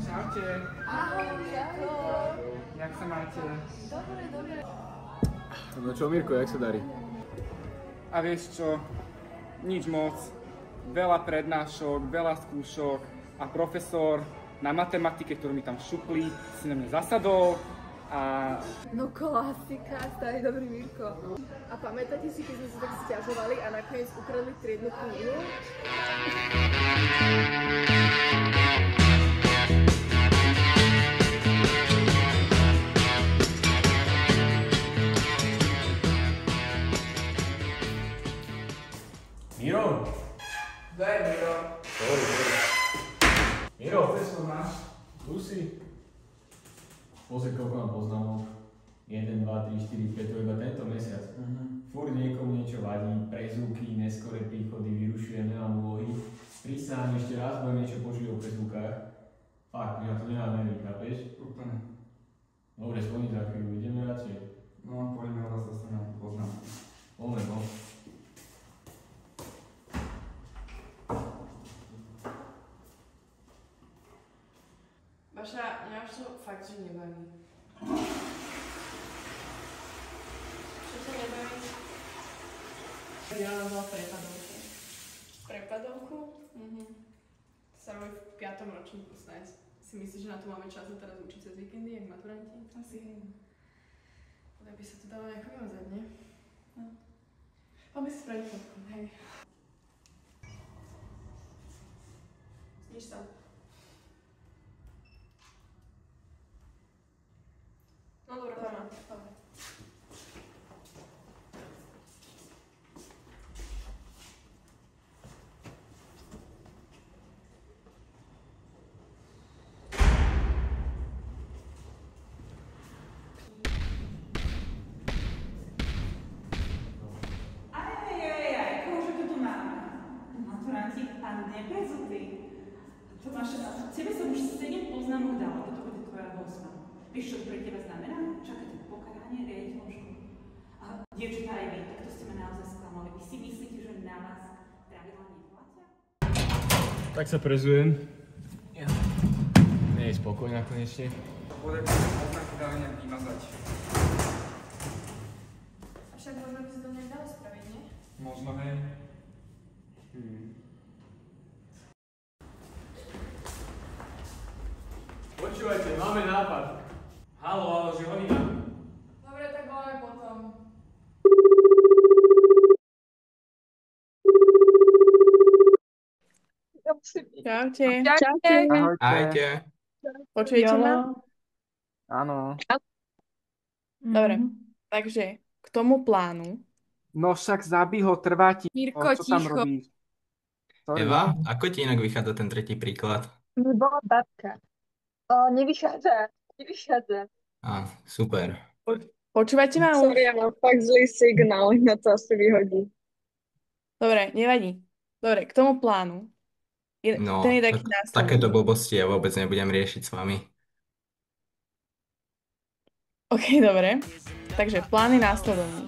Čaute. Ahoj, ahoj. Jak sa máte? Dobre, dobre. No čo, Mirko, jak sa darí? A vieš čo? Nič moc. Veľa prednášok, veľa skúšok a profesor na matematike, ktorú mi tam šupli, si na mňa zasadol a... No klasika, starý dobrý Mirko. A pamätáte si, keď sme sa tak sťažovali a nakoniec ukradli triednu knihu? Miro? Kto je Miro? Sorry. Miro, Čo máš? tu si. Pozri, koľko mám poznámok. 1, 2, 3, 4, 5, to iba tento mesiac. Furt niekomu niečo vadí, prezúky, neskoré príchody, vyrušuje, nemám úlohy. Prisám, ešte raz budem niečo počuť o prezúkach. Fakt, ja to nemám nervy, chápeš? Úplne. Dobre, zvoní za chvíľu, ideme radšej. No, poďme raz zase na poznámku. Poďme, no. Baša, mňa už to fakt, že nebaví. Čo ťa nebaví? Ja mám bola prepadovku. Prepadovku? To sa robí v 5. ročníku snáď. Si myslíš, že na to máme čas a teraz učiť cez víkendy, jak maturanti? Asi hej. Tak by sa to dalo nejako vymazať, nie? No. Poďme si spraviť fotku, hej. Zniž sa. No dobra, dobra. Koľko to tu máme? Maturanti a neprezutí. Tomáš, tebe som už 7 poznámok dala, toto bude tvoja 8. Vieš, čo to pre teba znamená? Čakáte pokaranie riaditeľom školy. A dievčatá aj vy, tak to ste ma naozaj sklamali. Vy si myslíte, že na vás pravidlá neplatia? Tak sa prezujem. Ja. Nie je spokojná konečne. Bude by sa poznámky dali nejak vymazať. A však možno by sa to nejak dalo spraviť, nie? Možno hej. Počúvajte, máme nápad. Haló, že hodina. Dobre, tak voláme potom. Čaute. Čaute. Ahojte. Počujete ma? Áno. Dobre, takže k tomu plánu. No však zabí ho, trvá ti. Mirko, Čo tam ticho. robíš? Sorry. Eva, ako ti inak vychádza ten tretí príklad? Mi bola babka. Nevychádza. Á, super. Počúvate ma už? Sorry, ja mám fakt zlý signál, na to asi vyhodí. Dobre, nevadí. Dobre, k tomu plánu. No, Ten je taký následný. takéto blbosti ja vôbec nebudem riešiť s vami. OK, dobre. Takže plán je následovný.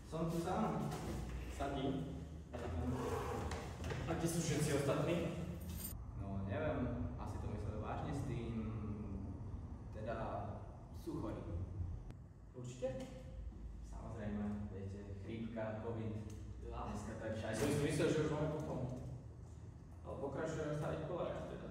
Som tu sám. Sadni. A kde sú všetci ostatní? No neviem, asi to myslel vážne s tým, teda sú chorí. Určite? Samozrejme, viete, chrípka, covid, dneska tak Ja všade. som si myslel, že už máme potom. Ale pokračujeme sa aj kolajať teda.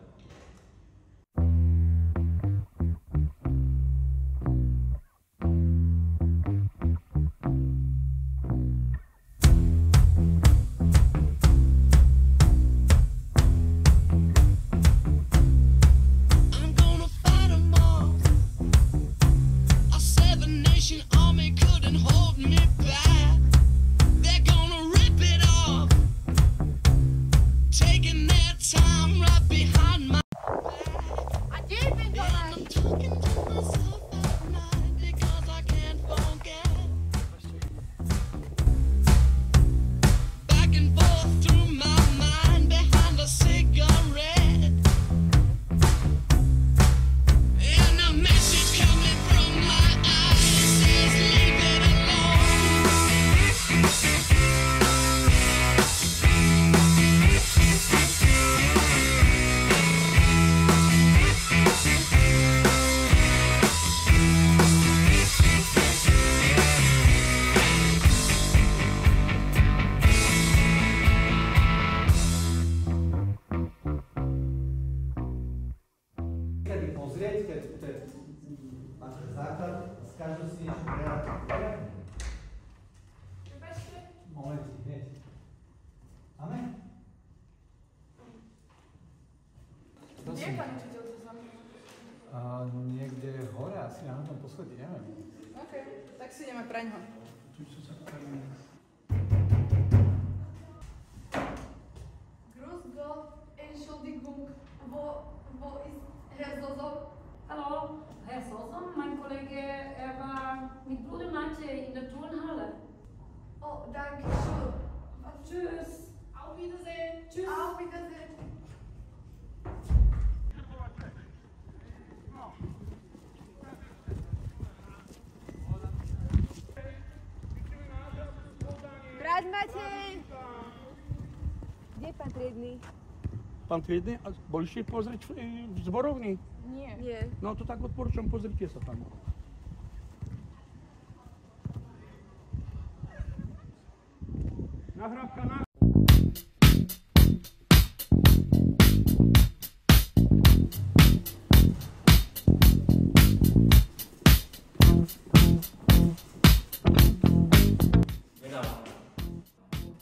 Kde je pán učiteľ to za mňa? Niekde hore, asi na tom poschodí, neviem. OK, tak si ideme preňho. Grüß Gott, Entschuldigung, wo ist Herr Sosom? Hallo, Herr Sosom, mein Kollege, war mit Bruder Mathe in der Turnhalle. Oh, danke schön. Tschüss. Auf Wiedersehen. Tschüss. Auf Wiedersehen. Brat Matej! Kde je pán Triedny? Pán Triedny? A boli ste pozrieť v zborovni? Nie. No to tak odporúčam, pozrite sa tam. Nahrávka na...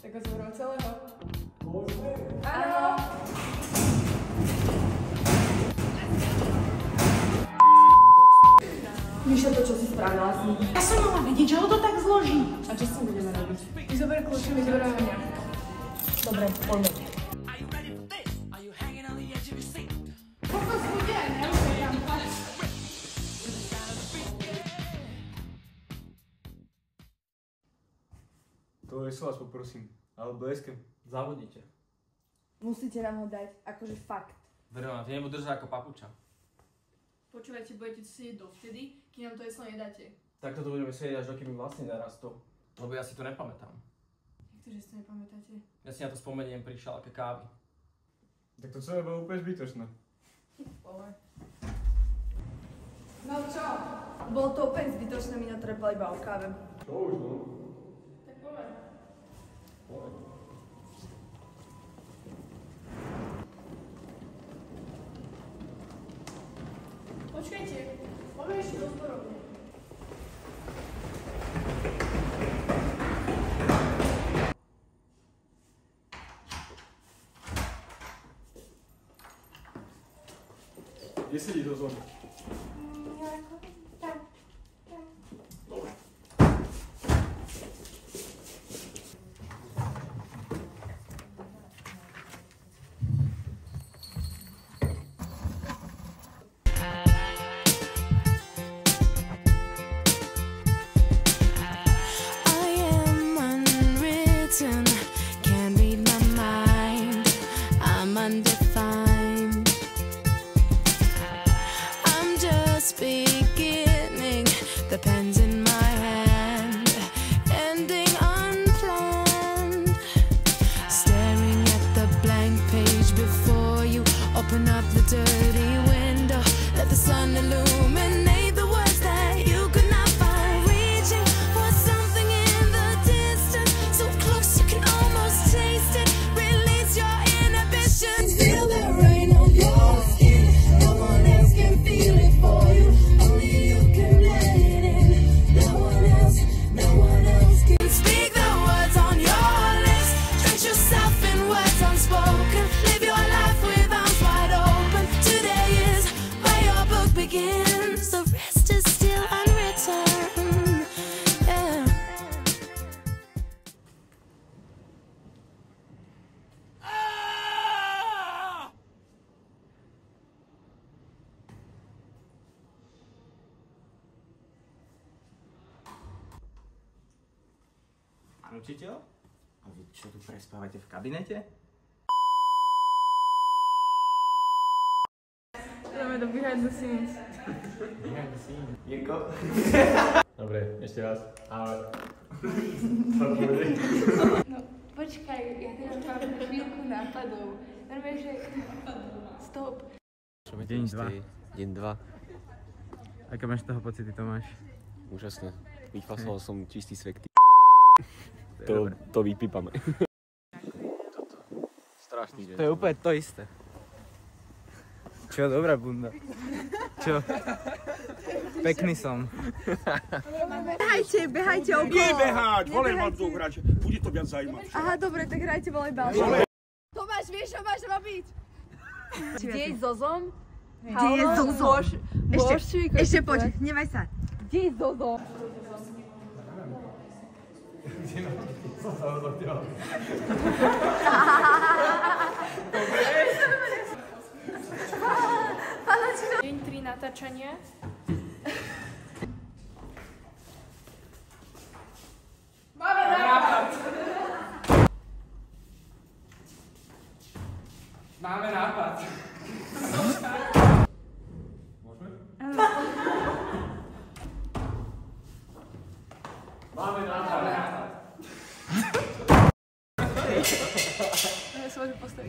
Tak ho zoberiem celého. Môžeme? Áno. Míša, to, čo si spravila si. Ja som mala vedieť, že ho to tak zloží. A čo s tým budeme robiť? Ty zober kľúče, my zoberieme mňa. Dobre, poďme. Kokos bude, neušetám. To je vás poprosím, alebo eskem, závodnite. Musíte nám ho dať, akože fakt. Verona, ty nebudu držať ako papuča. Počúvajte, budete tu sedieť dovtedy, kým nám to jeslo nedáte. Tak toto budeme sedieť až dokým vlastne narastol. Lebo ja si to nepamätám. Jak to, že si to nepamätáte? Ja si na to spomeniem pri šálke kávy. Tak to celé bolo úplne zbytočné. Pole. No čo? Bolo to úplne zbytočné, mi natrepala iba o káve. Čo už, no? Tak poďme. Počkajte, poďme ešte do zborovne. Kde sedí to zóna? Dobre. Can't read my mind, I'm undefined. I'm just speaking. Pán učiteľ? A vy čo tu prespávate v kabinete? Dáme do behind the scenes. Behind the scenes. Jirko? Dobre, ešte raz. Ale... No, počkaj, ja teraz mám chvíľku nápadov. Normálne, že... Stop. Deň 2. Deň 2. Aké máš z toho pocity, Tomáš? Úžasné. Vyfasol som čistý svek. To vypípame. Strašný deň. To je úplne to isté. Čo, dobrá bunda. Čo? Pekný som. Behajte okolo. Nie behať, volejbal budú hrať, bude to viac zaujímať. Aha, dobre, tak hrajte volejbal. Tomáš, vieš, čo máš robiť? Kde je Zozom? Kde je Zozom? Ešte poď, nevaj sa. Kde je Zozom? Deň 3 natáčania. Máme nápad! Máme nápad. Môžeme? Máme nápad.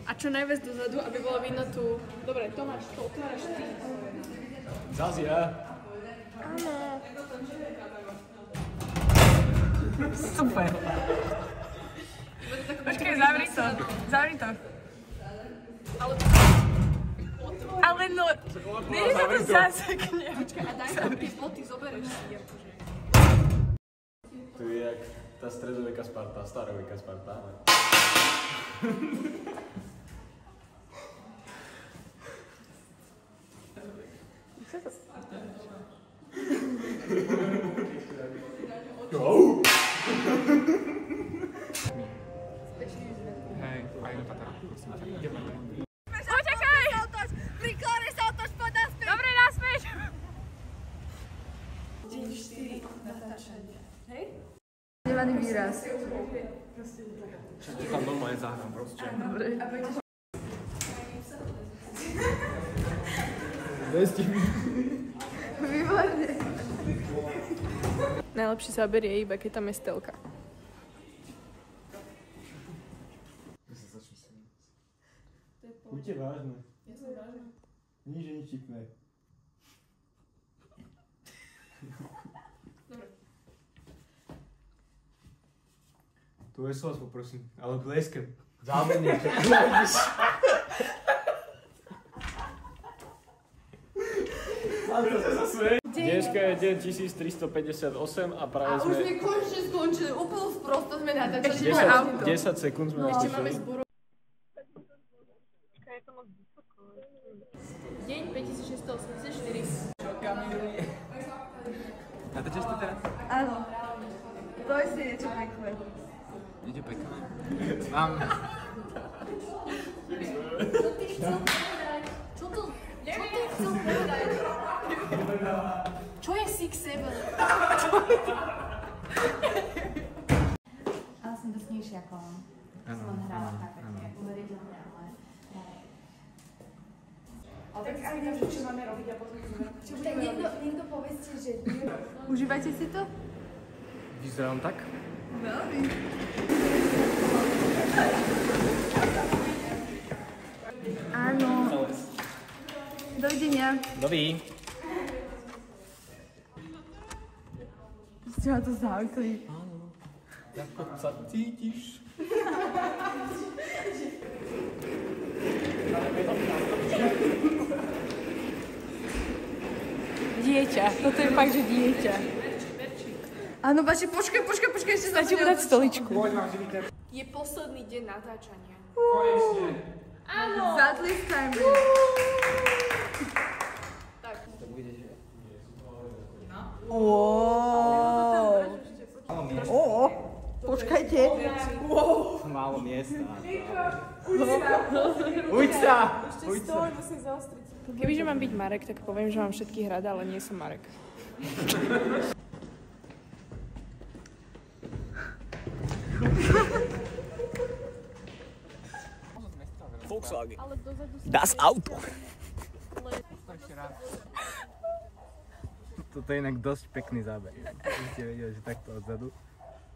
A čo najviac dozadu, aby bolo vidno tu... Dobre, Tomáš, to otváraš ty. Zas ja. Áno. Super. Počkaj, zavri to. Zavri to. Ale no, nie sa to zasekne. Počkaj, a daj tam tie boty, zoberieš si. Tu je jak tá stredoveká Sparta, staroveká Sparta. Hej, aj do Tatra, prosím ťa, ideme. Počakaj! Pri klore sa otoč, poď naspäť! Dobre, naspäť! Deň 4 natáčania. Hej? Nevaný výraz. Čo ti tam normálne zahrám, proste. Dobre. Výborne. Najlepší záber je iba, keď tam je stelka. Buďte vážne. Ja som vážna. Nič je ničipné. Dobre. Tu je slas, poprosím, ale bleskem. Zámerne. Dneska je deň 1358 a práve A sme... už sme konečne skončili, úplne sprosto sme natáčali moje auto. 10 sekúnd sme Ešte máme natáčali. zboru. Deň 5684. Čo kameruje? Natáčaš to teraz? Áno. To je si niečo pekné. Niečo pekné? Mám... Čo ty chcel povedať? Čo ty chcel povedať? Čo je 6-7? Ale som dosť nižšia ako on. Som hrála tak, uveriteľne, ale... Tak aj neviem, čo máme robiť a potom Tak niekto povedzte, že... Užívajte si to? Vyzerám tak? Veľmi. Áno. Dovidenia. Dobrý. Ste ma to zamkli. Áno. Ako sa cítiš? Dieťa. Toto je fakt, že dieťa. Áno, Baši, počkaj, ešte Stačí mu dať stoličku. Poď, Je posledný deň natáčania. konečne. Áno. Zatlistajme. Tak. Počkajte. Málo miesta. Uď sa! Musím zaostriť. Kebyže mám byť Marek, tak poviem, že mám všetkých rada, ale nie som Marek. Volkswagen. Das Auto. Toto je inak dosť pekný záber. Ste vedeli, že takto odzadu.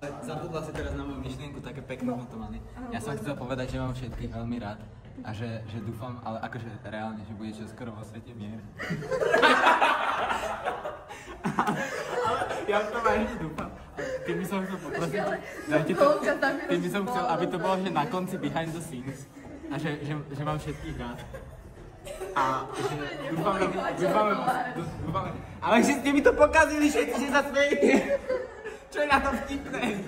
Zabudla si teraz na moju myšlienku, také pekné motomany. Ja som chcel povedať, že mám všetkých veľmi rád a že dúfam, ale akože reálne, že bude čoskoro vo svete mier. Ja v tom aj dúfam. Tým by som chcel poprosiť, tým by som chcel, aby to bolo, že na konci behind the scenes a že mám všetkých rád. A že dúfame. Ale že ste mi to pokazili všetci, že sa smejete. Čo je na tom vtipné?